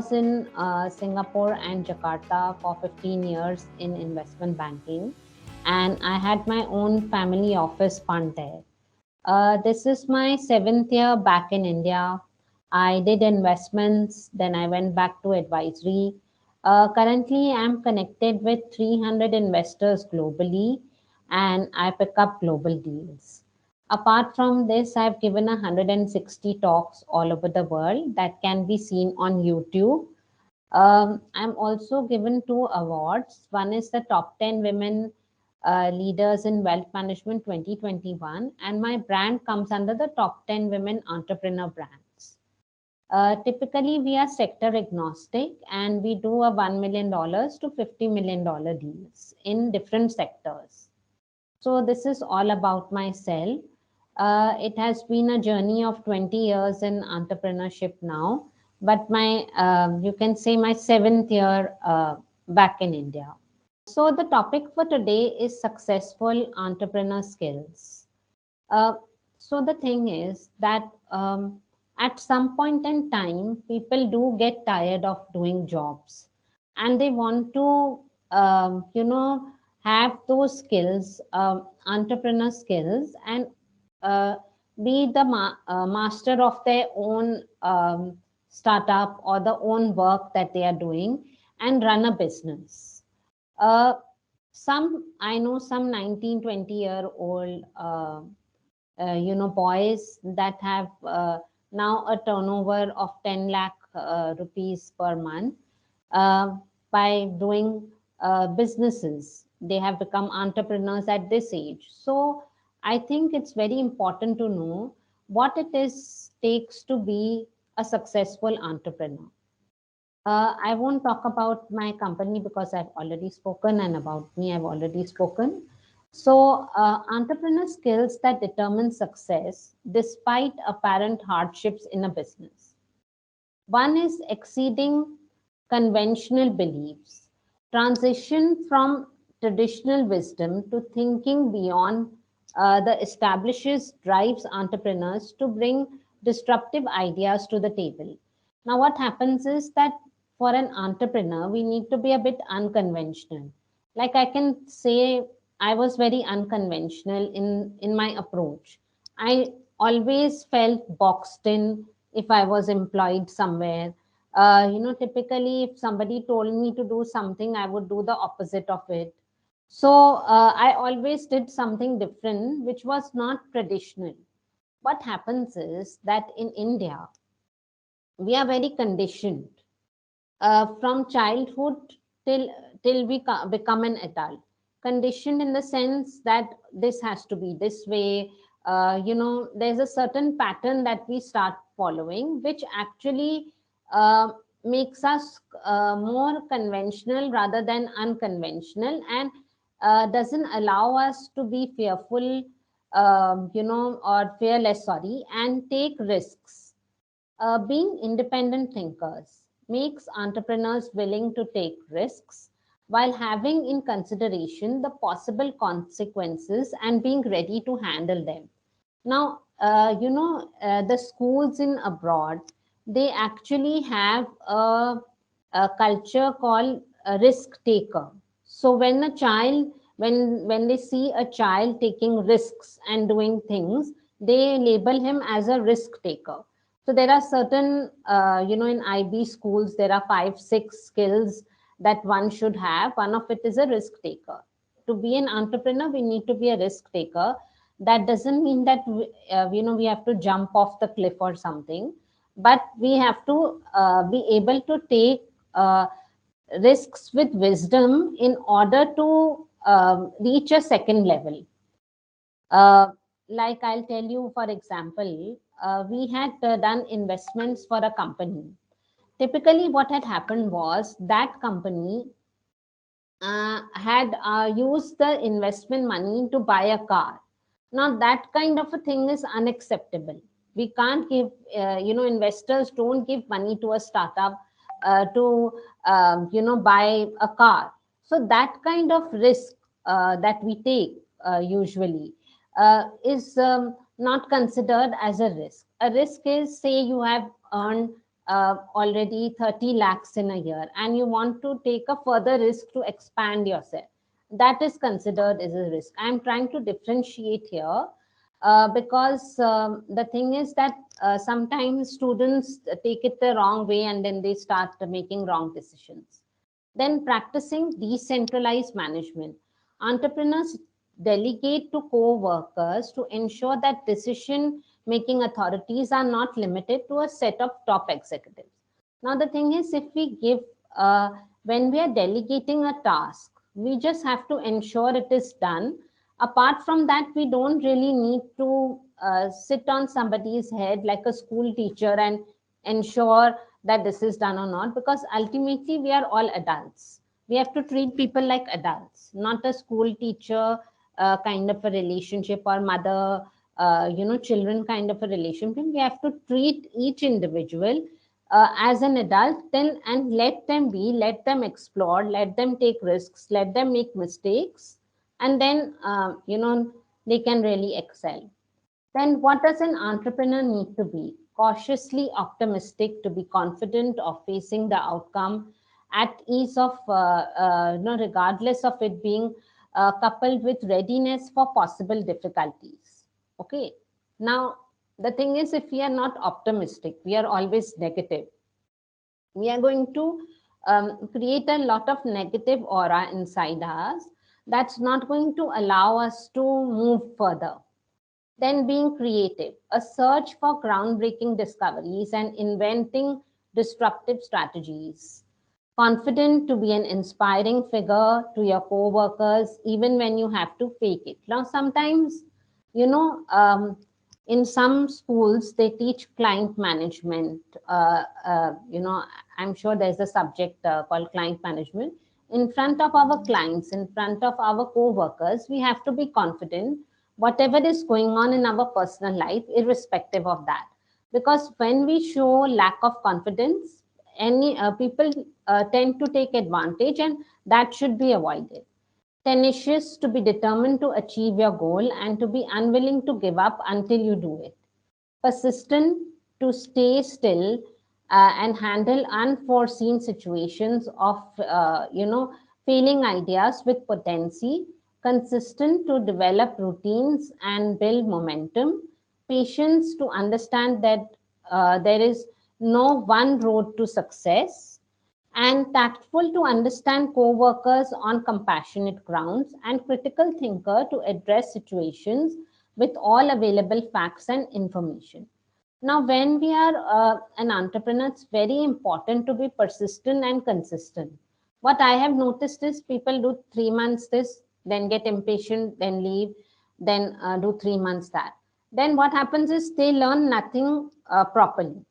was in Singapore and Jakarta for 15 years in investment banking, and I had my own family office fund there. This is my 7th year back in India. I did investments, then I went back to advisory. Currently, I'm connected with 300 investors globally, and I pick up global deals. Apart from this, I've given 160 talks all over the world that can be seen on YouTube. I'm also given 2 awards. One is the top 10 women leaders in wealth management 2021, and my brand comes under the top 10 women entrepreneur brands. Typically, we are sector agnostic and we do a $1 million to $50 million deals in different sectors. So, this is all about myself. It has been a journey of 20 years in entrepreneurship now, but you can say my 7th year back in India. So, the topic for today is successful entrepreneur skills. Uh, so, the thing is that at some point in time, people do get tired of doing jobs and they want to, have those skills, entrepreneur skills, and uh, be the master of their own startup or the own work that they are doing and run a business. Uh, I know some 19, 20-year-old, boys that have now a turnover of 10 lakh rupees per month uh, by doing businesses. They have become entrepreneurs at this age. So I think it's very important to know what it is takes to be a successful entrepreneur. I won't talk about my company because I've already spoken, and about me, I've already spoken. So, entrepreneur skills that determine success despite apparent hardships in a business. One is exceeding conventional beliefs, transition from traditional wisdom to thinking beyond the establishes drives entrepreneurs to bring disruptive ideas to the table. Now, what happens is that for an entrepreneur, we need to be a bit unconventional. Like I can say, I was very unconventional in my approach. I always felt boxed in if I was employed somewhere. Typically, if somebody told me to do something, I would do the opposite of it. So I always did something different, which was not traditional. What happens is that in India, we are very conditioned from childhood till become an adult, conditioned in the sense that this has to be this way. There's a certain pattern that we start following, which actually uh, makes us more conventional rather than unconventional, and doesn't allow us to be fearful, or fearless, sorry, and take risks. Being independent thinkers makes entrepreneurs willing to take risks while having in consideration the possible consequences and being ready to handle them. Now, the schools in abroad, they actually have a culture called a risk taker. So when they see a child taking risks and doing things, they label him as a risk taker. So there are certain, in IB schools, there are 5, 6 skills that one should have. One of it is a risk taker. To be an entrepreneur, we need to be a risk taker. That doesn't mean that we have to jump off the cliff or something, but we have to be able to take risks with wisdom in order to reach a second level. uh, like I'll tell you, for example, we had done investments for a company. Typically, what had happened was that company had used the investment money to buy a car. Now, that kind of a thing is unacceptable. We can't give, investors don't give money to a startup to, buy a car. So, that kind of risk that we take usually is not considered as a risk. A risk is, say, you have earned already 30 lakhs in a year and you want to take a further risk to expand yourself, that is considered as a risk. I'm trying to differentiate here because the thing is that sometimes students take it the wrong way and then they start making wrong decisions. Then practicing decentralized management. Entrepreneurs delegate to co-workers to ensure that decision making authorities are not limited to a set of top executives. Now, the thing is, if we give, when we are delegating a task, we just have to ensure it is done. Apart from that, we don't really need to sit on somebody's head like a school teacher and ensure that this is done or not, because ultimately we are all adults. We have to treat people like adults, not a school teacher kind of a relationship, or mother, children kind of a relationship. We have to treat each individual as an adult, then, and let them be, let them explore, let them take risks, let them make mistakes, and then they can really excel. Then, what does an entrepreneur need to be? Cautiously optimistic, to be confident of facing the outcome, at ease of, regardless of it being coupled with readiness for possible difficulties. Okay. Now, the thing is, if we are not optimistic, we are always negative, we are going to create a lot of negative aura inside us. That's not going to allow us to move further. Then being creative, a search for groundbreaking discoveries and inventing disruptive strategies. Confident, to be an inspiring figure to your co-workers, even when you have to fake it. Now, sometimes, you know, in some schools, they teach client management. I'm sure there's a subject called client management. In front of our clients, in front of our co-workers, we have to be confident whatever is going on in our personal life, irrespective of that. Because when we show lack of confidence, any people tend to take advantage, and that should be avoided. Tenacious, to be determined to achieve your goal and to be unwilling to give up until you do it. Persistent, to stay still and handle unforeseen situations of failing ideas with potency. Consistent, to develop routines and build momentum. Patience, to understand that there is no one road to success. And tactful, to understand co-workers on compassionate grounds. And critical thinker, to address situations with all available facts and information. Now, when we are an entrepreneur, it's very important to be persistent and consistent. What I have noticed is people do 3 months this, then get impatient, then leave, then do 3 months that. Then what happens is they learn nothing properly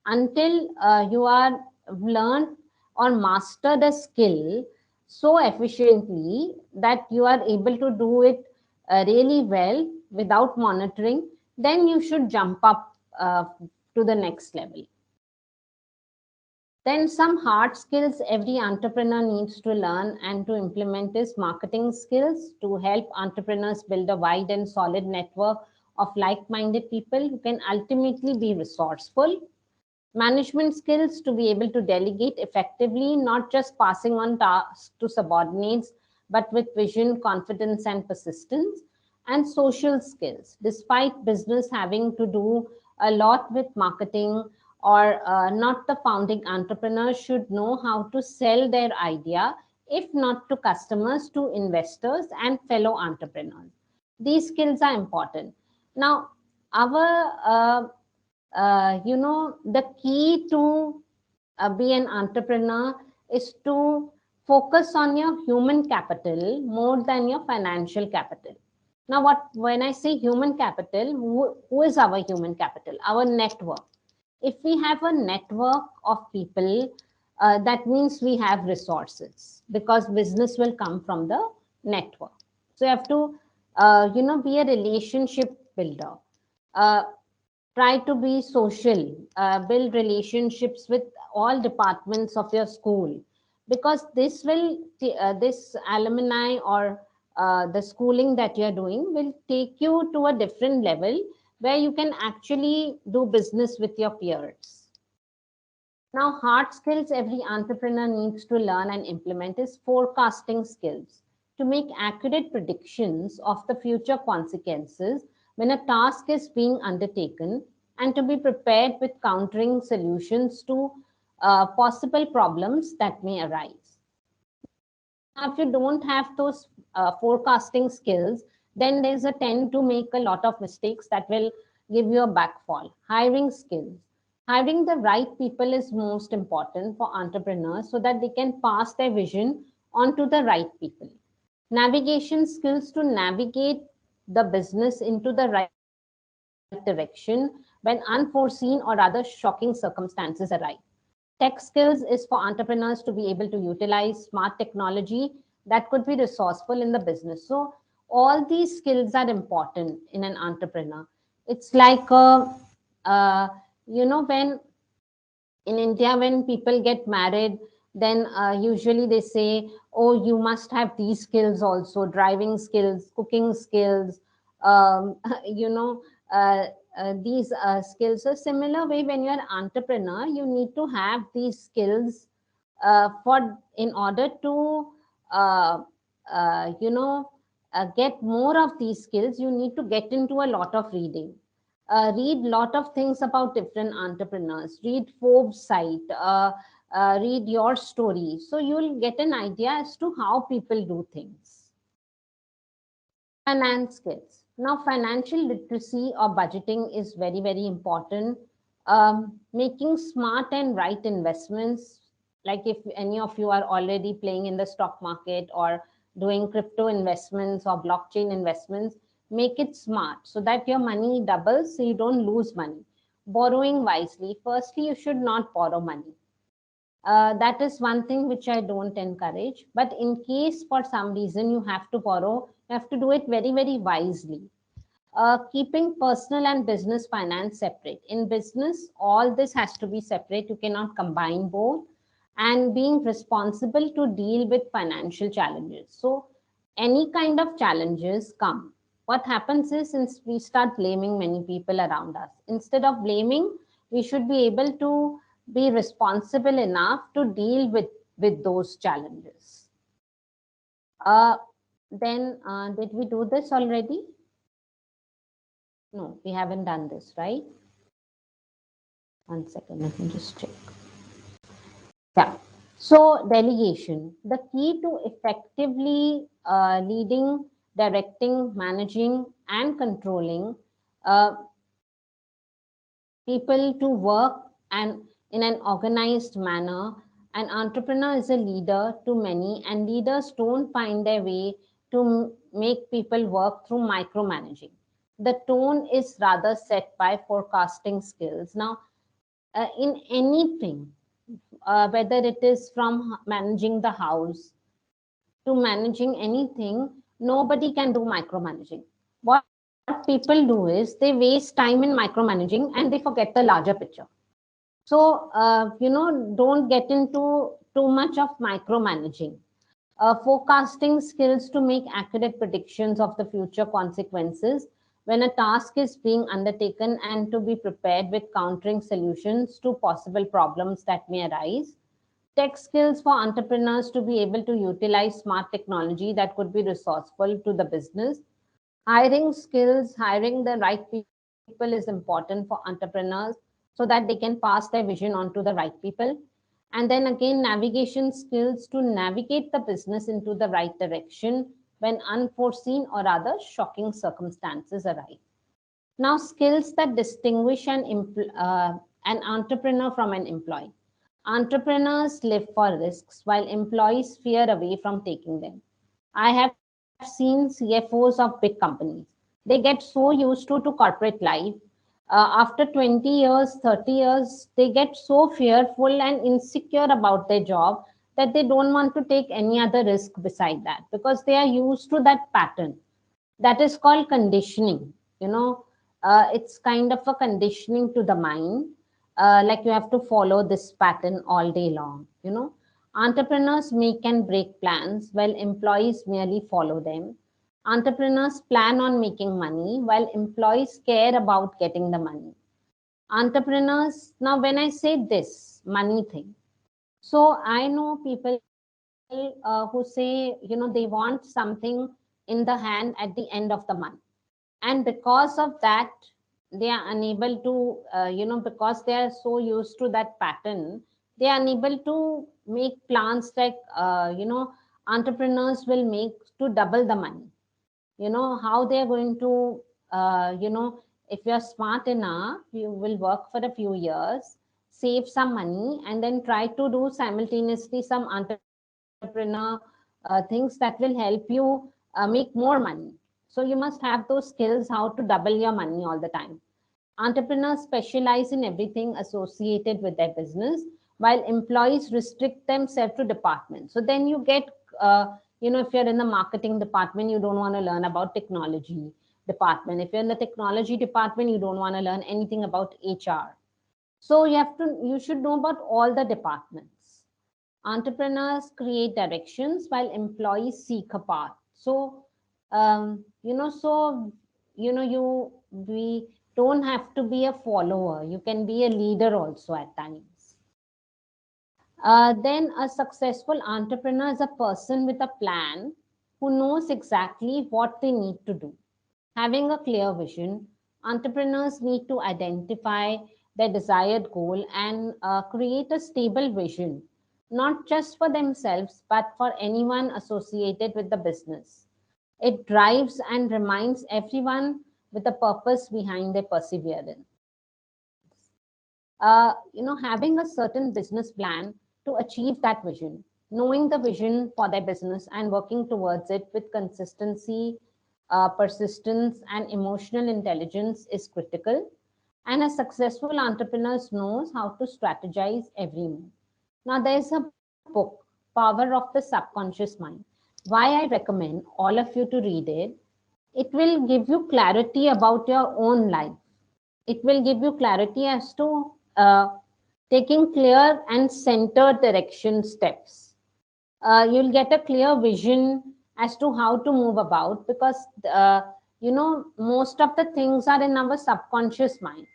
until you are learned or mastered a skill so efficiently that you are able to do it really well without monitoring. Then you should jump up to the next level. Then some hard skills every entrepreneur needs to learn and to implement is marketing skills to help entrepreneurs build a wide and solid network of like-minded people who can ultimately be resourceful. Management skills, to be able to delegate effectively, not just passing on tasks to subordinates, but with vision, confidence, and persistence. And social skills, despite business having to do a lot with marketing, or not, the founding entrepreneur should know how to sell their idea, if not to customers, to investors and fellow entrepreneurs. These skills are important. Now, our the key to be an entrepreneur is to focus on your human capital more than your financial capital. Now, when I say human capital, who is our human capital? Our network. If we have a network of people, that means we have resources, because business will come from the network. So you have to, be a relationship builder. Uh, Try to be social, build relationships with all departments of your school, because this alumni or the schooling that you're doing will take you to a different level where you can actually do business with your peers. Now, hard skills every entrepreneur needs to learn and implement is forecasting skills to make accurate predictions of the future consequences when a task is being undertaken, and to be prepared with countering solutions to possible problems that may arise. Now, if you don't have those forecasting skills, then there's a tend to make a lot of mistakes that will give you a backfall. Hiring skills. Hiring the right people is most important for entrepreneurs so that they can pass their vision on to the right people. Navigation skills to navigate the business into the right direction when unforeseen or other shocking circumstances arise. Tech skills is for entrepreneurs to be able to utilize smart technology that could be resourceful in the business. So, all these skills are important in an entrepreneur. It's like, uh, when in India, when people get married, then usually they say, "Oh, you must have these skills also: driving skills, cooking skills, um, you know, uh, these skills." So, similar way, when you're an entrepreneur, you need to have these skills for in order to uh, uh, you know get more of these skills. You need to get into a lot of reading, read lot of things about different entrepreneurs, read Forbes site, read your story, so you'll get an idea as to how people do things. Finance skills. Now, financial literacy or budgeting is very, very important. Making smart and right investments, like if any of you are already playing in the stock market or doing crypto investments or blockchain investments, make it smart so that your money doubles so you don't lose money. Borrowing wisely. Firstly, you should not borrow money. That is one thing which I don't encourage. But in case for some reason you have to borrow, you have to do it very, very wisely. Keeping personal and business finance separate. In business, all this has to be separate. You cannot combine both. And being responsible to deal with financial challenges. So, any kind of challenges come. What happens is, since we start blaming many people around us, instead of blaming, we should be able to be responsible enough to deal with those challenges. Uh, then, did we do this already? No, we haven't done this, right? One second, let me just check. Yeah. So, delegation. The key to effectively leading, directing, managing, and controlling uh, people to work and in an organized manner. An entrepreneur is a leader to many, and leaders don't find their way to make people work through micromanaging. The tone is rather set by forecasting skills. Now, in anything, whether it is from managing the house to managing anything, nobody can do micromanaging. What people do is they waste time in micromanaging and they forget the larger picture. So, don't get into too much of micromanaging. Forecasting skills to make accurate predictions of the future consequences when a task is being undertaken, and to be prepared with countering solutions to possible problems that may arise. Tech skills for entrepreneurs to be able to utilize smart technology that could be resourceful to the business. Hiring skills, hiring the right people is important for entrepreneurs so that they can pass their vision on to the right people. And then again, navigation skills to navigate the business into the right direction when unforeseen or other shocking circumstances arise. Now, skills that distinguish an entrepreneur from an employee. Entrepreneurs live for risks while employees fear away from taking them. I have seen CFOs of big companies. They get so used to corporate life. After 20 years, 30 years, they get so fearful and insecure about their job that they don't want to take any other risk beside that, because they are used to that pattern. That is called conditioning. you know it's kind of a conditioning to the mind, like you have to follow this pattern all day long. Entrepreneurs make and break plans while employees merely follow them. Entrepreneurs plan on making money while employees care about getting the money. Entrepreneurs, now when I say this, money thing. So I know people who say, they want something in the hand at the end of the month. And because of that, they are unable to, because they are so used to that pattern, they are unable to make plans like, entrepreneurs will make to double the money. How they are going to, if you're smart enough, you will work for a few years, save some money, and then try to do simultaneously some entrepreneur things that will help you make more money. So you must have those skills how to double your money all the time. Entrepreneurs specialize in everything associated with their business, while employees restrict themselves to departments. So then you get, if you're in the marketing department, you don't want to learn about technology department. If you're in the technology department, you don't want to learn anything about HR. So you should know about all the departments. Entrepreneurs create directions while employees seek a path. So, we don't have to be a follower. You can be a leader also at times. Then a successful entrepreneur is a person with a plan who knows exactly what they need to do. Having a clear vision, entrepreneurs need to identify their desired goal and create a stable vision, not just for themselves, but for anyone associated with the business. It drives and reminds everyone with the purpose behind their perseverance. Having a certain business plan to achieve that vision, knowing the vision for their business and working towards it with consistency, persistence, and emotional intelligence is critical. And a successful entrepreneur knows how to strategize every move. Now, there's a book, Power of the Subconscious Mind. Why I recommend all of you to read it. It will give you clarity about your own life. It will give you clarity as to taking clear and centered direction steps. You'll get a clear vision as to how to move about, because most of the things are in our subconscious mind,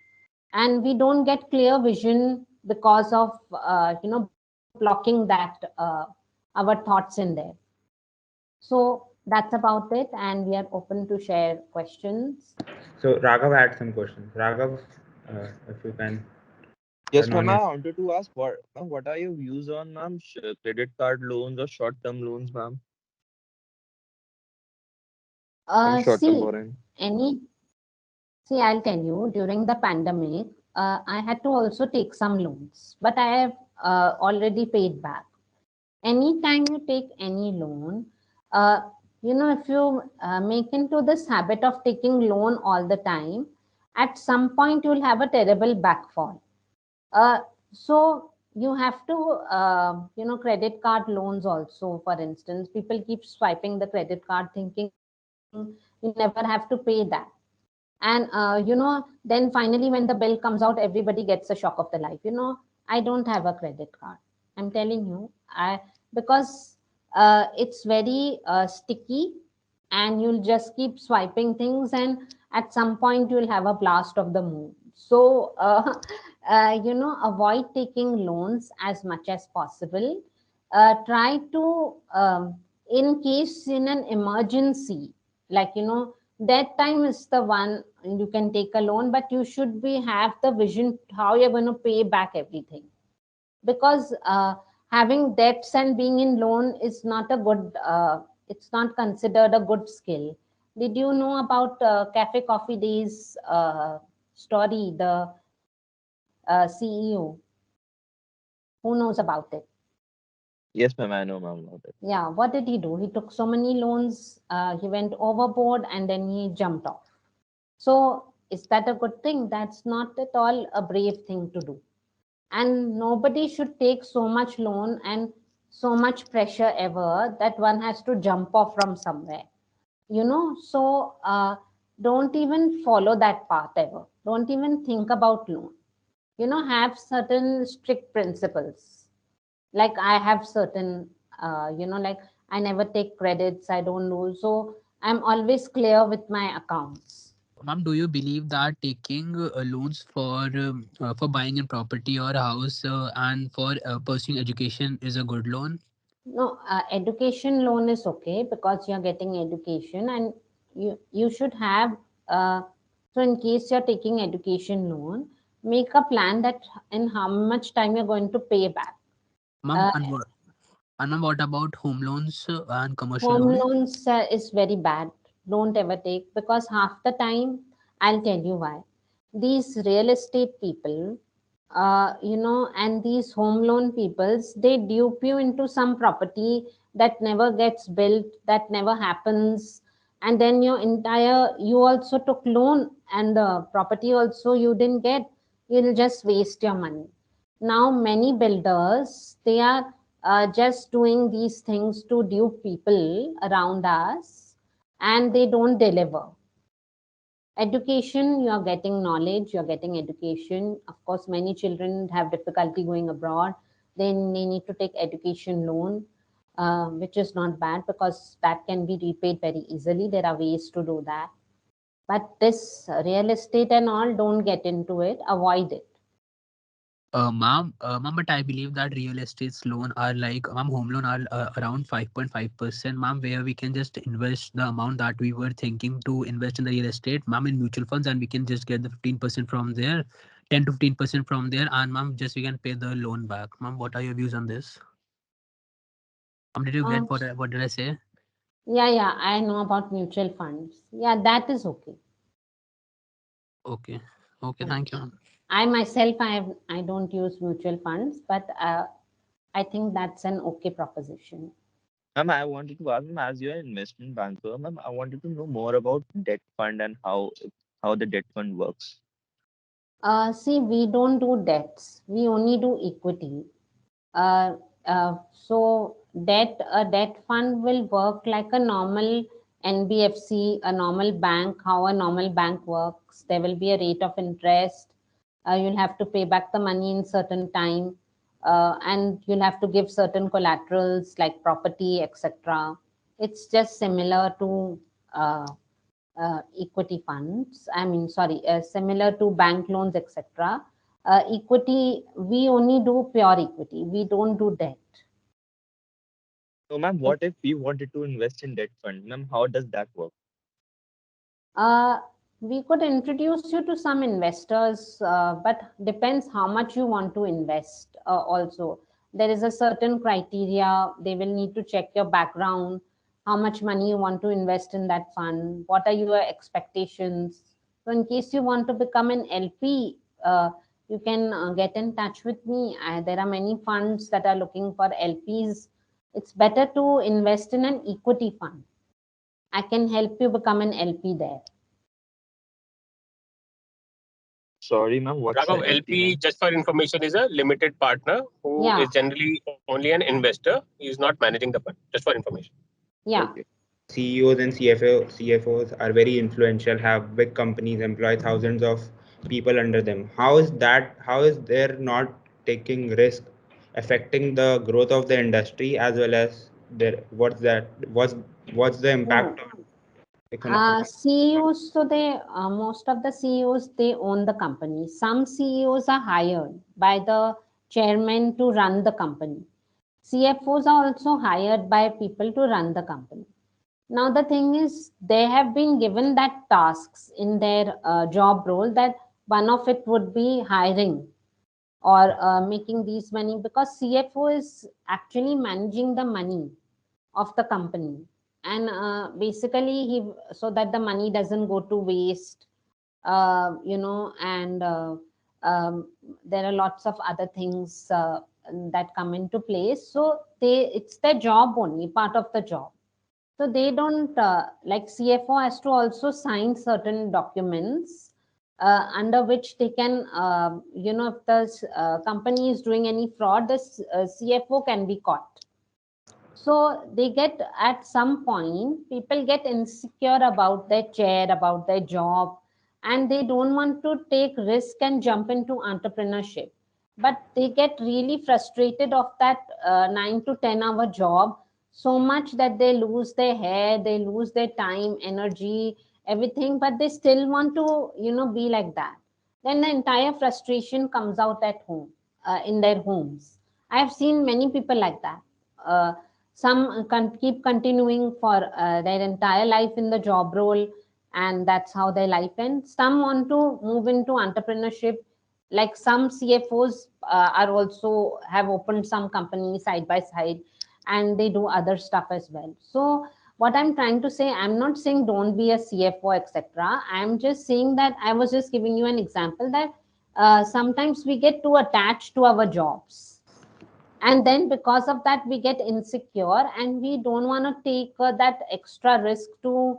and we don't get clear vision because of blocking that our thoughts in there. So that's about it, and we are open to share questions. So Raghav had some questions. Raghav, if you can Yes, turn ma'am. on I your. wanted to ask what are your views on, ma'am, credit card loans or short-term loans, ma'am, and short-term See, borrowing? any See, I'll tell you, during the pandemic, I had to also take some loans, but I have already paid back. Anytime you take any loan, uh, if you make into this habit of taking loan all the time, at some point you'll have a terrible backfall. Uh, so you have to, credit card loans also, for instance, people keep swiping the credit card thinking you never have to pay that. And then finally when the bill comes out, everybody gets a shock of the life. I don't have a credit card, I'm telling you. I Because it's very sticky, and you'll just keep swiping things, and at some point you'll have a blast of the moon. So avoid taking loans as much as possible. Try to, in case in an emergency, like, that time is the one you can take a loan, but you should be have the vision how you're going to pay back everything. Because having debts and being in loan is not a good, it's not considered a good skill. Did you know about Cafe Coffee Days story, the CEO? Who knows about it? Yes, ma'am. I know, ma'am, about it. Yeah, what did he do? He took so many loans, he went overboard, and then he jumped off. So is that a good thing? That's not at all a brave thing to do. And nobody should take so much loan and so much pressure ever that one has to jump off from somewhere. So don't even follow that path ever. Don't even think about loan. Have certain strict principles. Like I have certain, like I never take credits, I don't do. So I'm always clear with my accounts. Ma'am, do you believe that taking loans for buying a property or a house and for pursuing education is a good loan? No, education loan is okay because you're getting education, and you should have. Uh, so, in case you're taking education loan, make a plan that in how much time you're going to pay back. Ma'am, Uh, and ma'am, what about home loans and commercial Home loan? loans is very bad. Don't ever take, because half the time, I'll tell you why. These real estate people, and these home loan peoples, they dupe you into some property that never gets built, that never happens, and then you also took loan, and the property also you didn't get. You'll just waste your money. Now many builders, they are just doing these things to dupe people around us, and they don't deliver. Education, you are getting knowledge, you're getting education. Of course, many children have difficulty going abroad, then they need to take education loan, which is not bad because that can be repaid very easily. There are ways to do that. But this real estate and all, don't get into it, avoid it. Ma'am, but I believe that real estate's loan are like, ma'am, home loan are around 5.5%, ma'am, where we can just invest the amount that we were thinking to invest in the real estate, ma'am, in mutual funds, and we can just get the 15% from there, 10 to 15% from there, and ma'am, just we can pay the loan back. Ma'am, what are your views on this? Ma'am, did you get um, what did I say? yeah, I know about mutual funds. Yeah, that is okay. Okay, okay, Yeah. thank you, ma'am. I myself, I don't use mutual funds, but I think that's an okay proposition. Ma'am, I wanted to ask, ma'am, as you're an investment banker, ma'am, I wanted to know more about debt fund and how the debt fund works. See, we don't do debts. We only do equity. Uh, so a debt fund will work like a normal NBFC, a normal bank, how a normal bank works. There will be a rate of interest. You'll have to pay back the money in certain time, and you'll have to give certain collaterals like property, etc. It's just similar to uh, equity funds. I mean, sorry, similar to bank loans, etc. Equity, we only do pure equity. We don't do debt. So, ma'am, what if we wanted to invest in debt fund? Ma'am, how does that work? Uh, we could introduce you to some investors, but depends how much you want to invest. Also, there is a certain criteria. They will need to check your background, how much money you want to invest in that fund, what are your expectations. So, in case you want to become an LP, you can get in touch with me. There are many funds that are looking for LPs. It's better to invest in an equity fund. I can help you become an LP there. Sorry, ma'am, what's Raghav, a LP, LP, ma'am? just for information, is a limited partner who Yeah, is generally only an investor. He is not managing the fund, just for information. yeah. Okay. CEOs and CFOs are very influential, have big companies, employ thousands of people under them. How is their not taking risk affecting the growth of the industry as well as what's the No. impact on economic? CEOs, so most of the CEOs, they own the company. Some CEOs are hired by the chairman to run the company. CFOs are also hired by people to run the company. Now, the thing is, they have been given that tasks in their job role, that one of it would be hiring or making these money, because CFO is actually managing the money of the company, and basically he, so that the money doesn't go to waste, and there are lots of other things that come into place. So it's their job, only part of the job. So they don't, like CFO has to also sign certain documents under which they can, if the company is doing any fraud, the CFO can be caught. So they get, at some point, people get insecure about their chair, about their job, and they don't want to take risk and jump into entrepreneurship. But they get really frustrated of that 9 to 10 hour job, so much that they lose their hair, they lose their time, energy, everything, but they still want to, be like that. Then the entire frustration comes out at home, in their homes. I have seen many people like that. Uh, some keep continuing for their entire life in the job role, and that's how their life ends. Some want to move into entrepreneurship, like some CFOs are also have opened some companies side by side, and they do other stuff as well. So what I'm trying to say, I'm not saying don't be a CFO, etc. I'm just saying that I was just giving you an example that sometimes we get too attached to our jobs, and then because of that we get insecure, and we don't want to take that extra risk to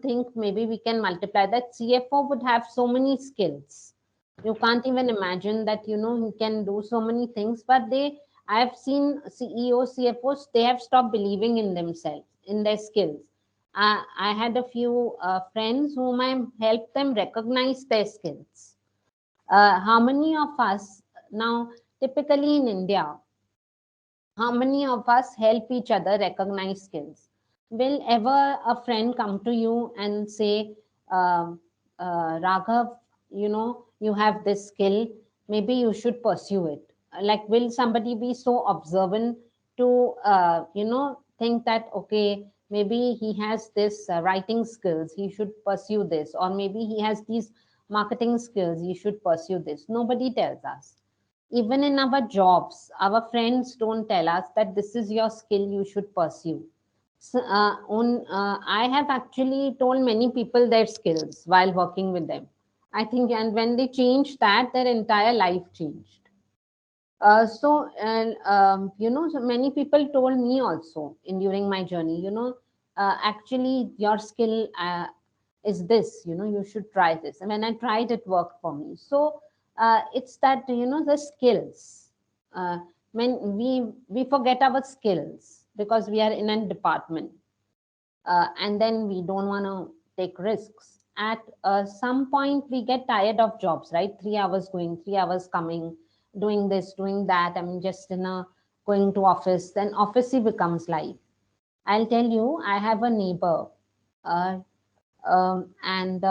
think maybe we can multiply. That CFO would have so many skills, you can't even imagine that he can do so many things, but I have seen CEOs, CFOs, they have stopped believing in themselves, in their skills. I had a few friends whom I helped them recognize their skills. How many of us now, typically in India, how many of us help each other recognize skills? Will ever a friend come to you and say, um, Raghav, you have this skill, maybe you should pursue it? Like, will somebody be so observant to, think that, okay, maybe he has this writing skills, he should pursue this, or maybe he has these marketing skills, he should pursue this? Nobody tells us. Even in our jobs, our friends don't tell us that this is your skill, you should pursue. So, I have actually told many people their skills while working with them. I think, and when they changed that, their entire life changed. So many people told me also in during my journey, actually your skill is this, you should try this. And when I tried, it worked for me. So it's that, the skills. Uh, when we forget our skills because we are in a department, and then we don't want to take risks. At some point, we get tired of jobs, right? 3 hours going, 3 hours coming, doing this, doing that. I mean, just going to office. Then office becomes life. I'll tell you, I have a neighbor, uh, and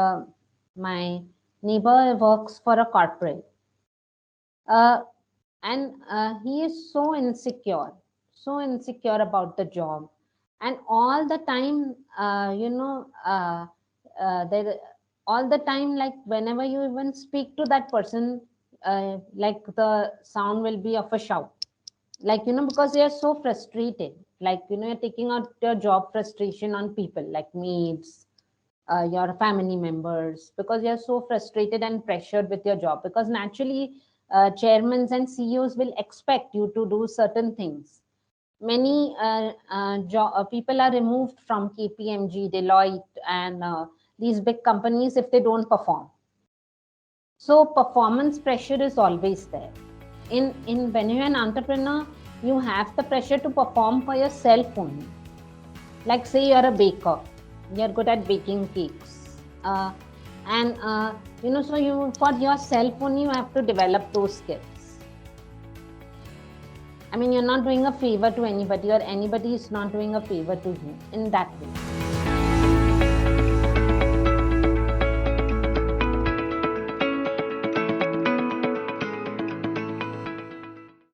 my neighbor works for a corporate. Uh, and he is so insecure about the job, and all the time there all the time, like whenever you even speak to that person, like the sound will be of a shout, like because you're so frustrated, like you're taking out your job frustration on people like maids, your family members, because you're so frustrated and pressured with your job, because naturally chairmen and CEOs will expect you to do certain things. Many people are removed from KPMG, Deloitte, and these big companies if they don't perform. So performance pressure is always there. In when you're an entrepreneur, you have the pressure to perform for yourself only. Like say you're a baker, you're good at baking cakes, and so you, for yourself only, you have to develop those skills. I mean, you're not doing a favor to anybody, or anybody is not doing a favor to you in that way.